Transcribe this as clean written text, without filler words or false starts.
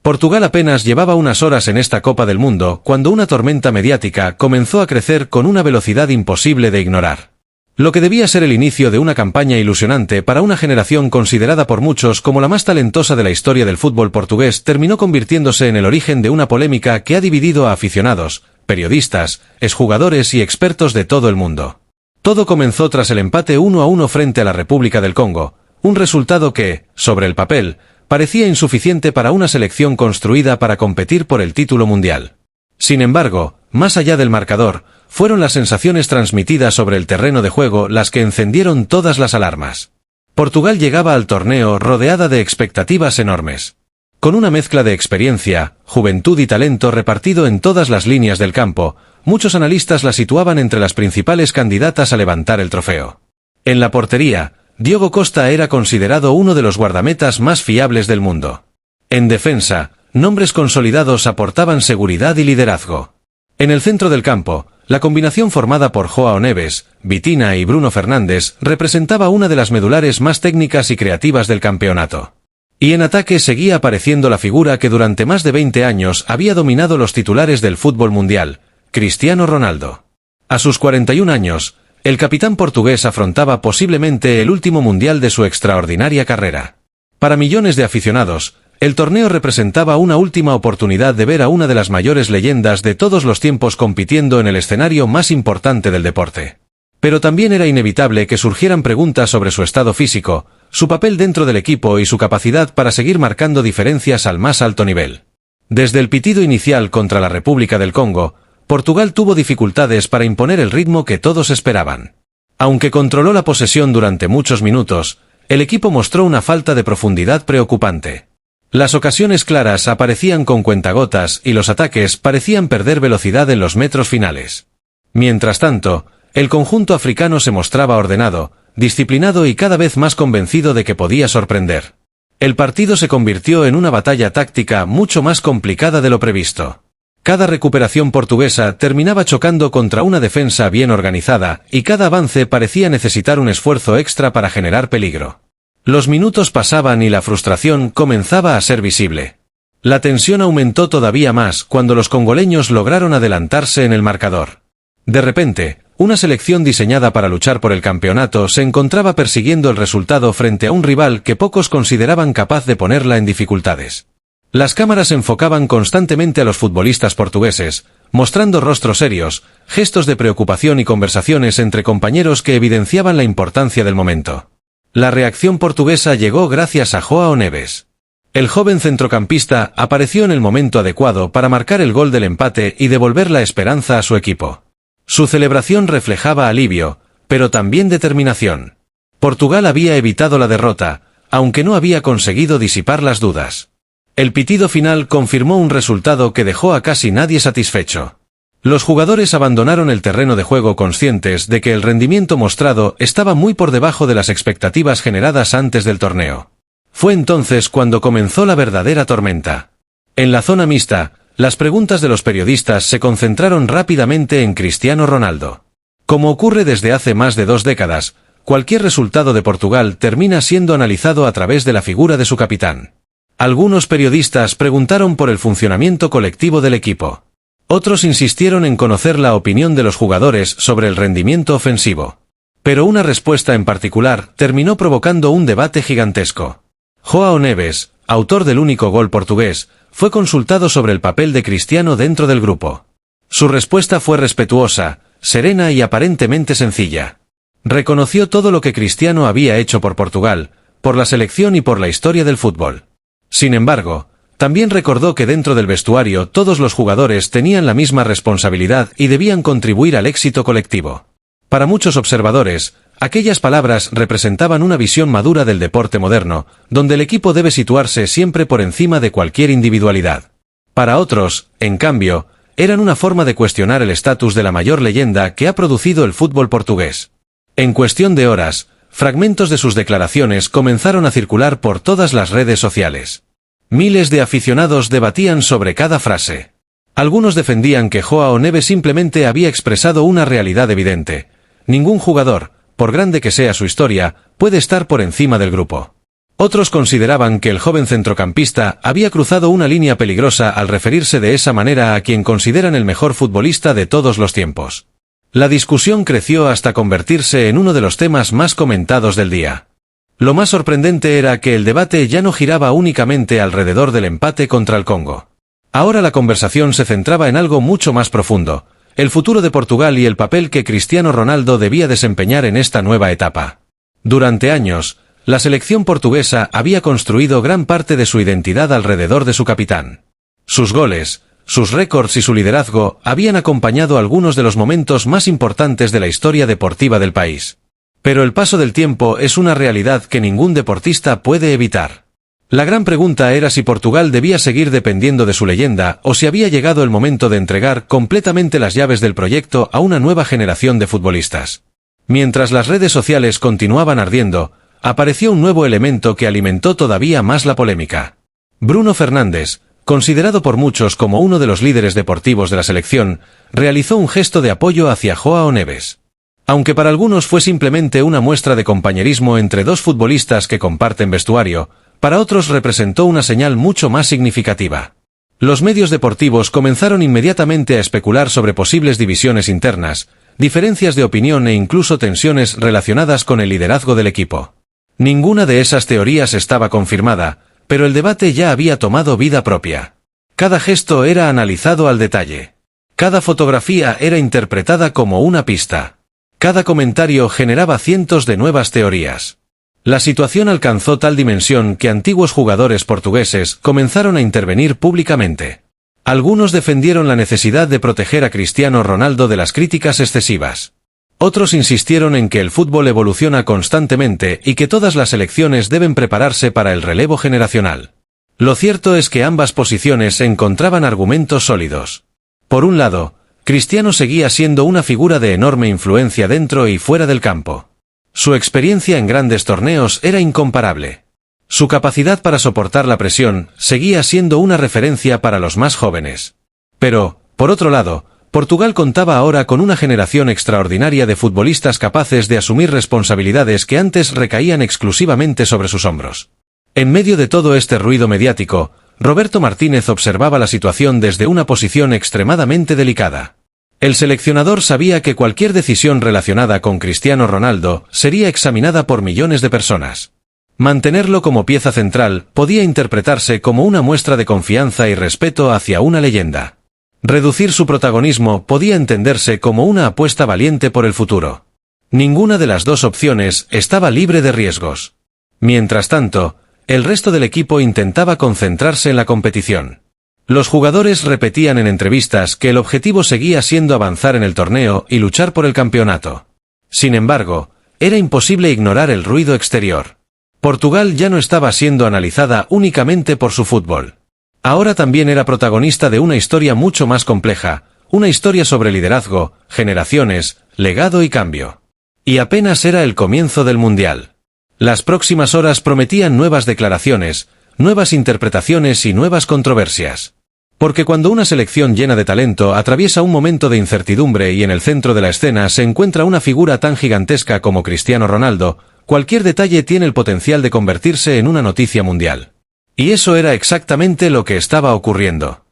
Portugal apenas llevaba unas horas en esta Copa del Mundo cuando una tormenta mediática comenzó a crecer con una velocidad imposible de ignorar. Lo que debía ser el inicio de una campaña ilusionante para una generación considerada por muchos como la más talentosa de la historia del fútbol portugués terminó convirtiéndose en el origen de una polémica que ha dividido a aficionados, periodistas, exjugadores y expertos de todo el mundo. Todo comenzó tras el empate 1-1 frente a la República del Congo, un resultado que, sobre el papel, parecía insuficiente para una selección construida para competir por el título mundial. Sin embargo, más allá del marcador, fueron las sensaciones transmitidas sobre el terreno de juego las que encendieron todas las alarmas. Portugal llegaba al torneo rodeada de expectativas enormes. Con una mezcla de experiencia, juventud y talento repartido en todas las líneas del campo, muchos analistas la situaban entre las principales candidatas a levantar el trofeo. En la portería, Diogo Costa era considerado uno de los guardametas más fiables del mundo. En defensa, nombres consolidados aportaban seguridad y liderazgo. En el centro del campo, la combinación formada por João Neves, Vitinha y Bruno Fernández representaba una de las medulares más técnicas y creativas del campeonato. Y en ataque seguía apareciendo la figura que durante más de 20 años había dominado los titulares del fútbol mundial, Cristiano Ronaldo. A sus 41 años, el capitán portugués afrontaba posiblemente el último mundial de su extraordinaria carrera. Para millones de aficionados, el torneo representaba una última oportunidad de ver a una de las mayores leyendas de todos los tiempos compitiendo en el escenario más importante del deporte. Pero también era inevitable que surgieran preguntas sobre su estado físico, su papel dentro del equipo y su capacidad para seguir marcando diferencias al más alto nivel. Desde el pitido inicial contra la República del Congo, Portugal tuvo dificultades para imponer el ritmo que todos esperaban. Aunque controló la posesión durante muchos minutos, el equipo mostró una falta de profundidad preocupante. Las ocasiones claras aparecían con cuentagotas y los ataques parecían perder velocidad en los metros finales. Mientras tanto, el conjunto africano se mostraba ordenado, disciplinado y cada vez más convencido de que podía sorprender. El partido se convirtió en una batalla táctica mucho más complicada de lo previsto. Cada recuperación portuguesa terminaba chocando contra una defensa bien organizada y cada avance parecía necesitar un esfuerzo extra para generar peligro. Los minutos pasaban y la frustración comenzaba a ser visible. La tensión aumentó todavía más cuando los congoleños lograron adelantarse en el marcador. De repente, una selección diseñada para luchar por el campeonato se encontraba persiguiendo el resultado frente a un rival que pocos consideraban capaz de ponerla en dificultades. Las cámaras enfocaban constantemente a los futbolistas portugueses, mostrando rostros serios, gestos de preocupación y conversaciones entre compañeros que evidenciaban la importancia del momento. La reacción portuguesa llegó gracias a João Neves. El joven centrocampista apareció en el momento adecuado para marcar el gol del empate y devolver la esperanza a su equipo. Su celebración reflejaba alivio, pero también determinación. Portugal había evitado la derrota, aunque no había conseguido disipar las dudas. El pitido final confirmó un resultado que dejó a casi nadie satisfecho. Los jugadores abandonaron el terreno de juego conscientes de que el rendimiento mostrado estaba muy por debajo de las expectativas generadas antes del torneo. Fue entonces cuando comenzó la verdadera tormenta. En la zona mixta, las preguntas de los periodistas se concentraron rápidamente en Cristiano Ronaldo. Como ocurre desde hace más de 2 décadas, cualquier resultado de Portugal termina siendo analizado a través de la figura de su capitán. Algunos periodistas preguntaron por el funcionamiento colectivo del equipo. Otros insistieron en conocer la opinión de los jugadores sobre el rendimiento ofensivo. Pero una respuesta en particular terminó provocando un debate gigantesco. João Neves, autor del único gol portugués, fue consultado sobre el papel de Cristiano dentro del grupo. Su respuesta fue respetuosa, serena y aparentemente sencilla. Reconoció todo lo que Cristiano había hecho por Portugal, por la selección y por la historia del fútbol. Sin embargo, también recordó que dentro del vestuario todos los jugadores tenían la misma responsabilidad y debían contribuir al éxito colectivo. Para muchos observadores, aquellas palabras representaban una visión madura del deporte moderno, donde el equipo debe situarse siempre por encima de cualquier individualidad. Para otros, en cambio, eran una forma de cuestionar el estatus de la mayor leyenda que ha producido el fútbol portugués. En cuestión de horas, fragmentos de sus declaraciones comenzaron a circular por todas las redes sociales. Miles de aficionados debatían sobre cada frase. Algunos defendían que João Neves simplemente había expresado una realidad evidente. Ningún jugador, por grande que sea su historia, puede estar por encima del grupo. Otros consideraban que el joven centrocampista había cruzado una línea peligrosa al referirse de esa manera a quien consideran el mejor futbolista de todos los tiempos. La discusión creció hasta convertirse en uno de los temas más comentados del día. Lo más sorprendente era que el debate ya no giraba únicamente alrededor del empate contra el Congo. Ahora la conversación se centraba en algo mucho más profundo: el futuro de Portugal y el papel que Cristiano Ronaldo debía desempeñar en esta nueva etapa. Durante años, la selección portuguesa había construido gran parte de su identidad alrededor de su capitán. Sus goles, sus récords y su liderazgo habían acompañado algunos de los momentos más importantes de la historia deportiva del país. Pero el paso del tiempo es una realidad que ningún deportista puede evitar. La gran pregunta era si Portugal debía seguir dependiendo de su leyenda o si había llegado el momento de entregar completamente las llaves del proyecto a una nueva generación de futbolistas. Mientras las redes sociales continuaban ardiendo, apareció un nuevo elemento que alimentó todavía más la polémica. Bruno Fernández, considerado por muchos como uno de los líderes deportivos de la selección, realizó un gesto de apoyo hacia João Neves. Aunque para algunos fue simplemente una muestra de compañerismo entre dos futbolistas que comparten vestuario, para otros representó una señal mucho más significativa. Los medios deportivos comenzaron inmediatamente a especular sobre posibles divisiones internas, diferencias de opinión e incluso tensiones relacionadas con el liderazgo del equipo. Ninguna de esas teorías estaba confirmada, pero el debate ya había tomado vida propia. Cada gesto era analizado al detalle. Cada fotografía era interpretada como una pista. Cada comentario generaba cientos de nuevas teorías. La situación alcanzó tal dimensión que antiguos jugadores portugueses comenzaron a intervenir públicamente. Algunos defendieron la necesidad de proteger a Cristiano Ronaldo de las críticas excesivas. Otros insistieron en que el fútbol evoluciona constantemente y que todas las selecciones deben prepararse para el relevo generacional. Lo cierto es que ambas posiciones encontraban argumentos sólidos. Por un lado, Cristiano seguía siendo una figura de enorme influencia dentro y fuera del campo. Su experiencia en grandes torneos era incomparable. Su capacidad para soportar la presión seguía siendo una referencia para los más jóvenes. Pero, por otro lado, Portugal contaba ahora con una generación extraordinaria de futbolistas capaces de asumir responsabilidades que antes recaían exclusivamente sobre sus hombros. En medio de todo este ruido mediático, Roberto Martínez observaba la situación desde una posición extremadamente delicada. El seleccionador sabía que cualquier decisión relacionada con Cristiano Ronaldo sería examinada por millones de personas. Mantenerlo como pieza central podía interpretarse como una muestra de confianza y respeto hacia una leyenda. Reducir su protagonismo podía entenderse como una apuesta valiente por el futuro. Ninguna de las dos opciones estaba libre de riesgos. Mientras tanto, el resto del equipo intentaba concentrarse en la competición. Los jugadores repetían en entrevistas que el objetivo seguía siendo avanzar en el torneo y luchar por el campeonato. Sin embargo, era imposible ignorar el ruido exterior. Portugal ya no estaba siendo analizada únicamente por su fútbol. Ahora también era protagonista de una historia mucho más compleja, una historia sobre liderazgo, generaciones, legado y cambio. Y apenas era el comienzo del Mundial. Las próximas horas prometían nuevas declaraciones, nuevas interpretaciones y nuevas controversias. Porque cuando una selección llena de talento atraviesa un momento de incertidumbre y en el centro de la escena se encuentra una figura tan gigantesca como Cristiano Ronaldo, cualquier detalle tiene el potencial de convertirse en una noticia mundial. Y eso era exactamente lo que estaba ocurriendo.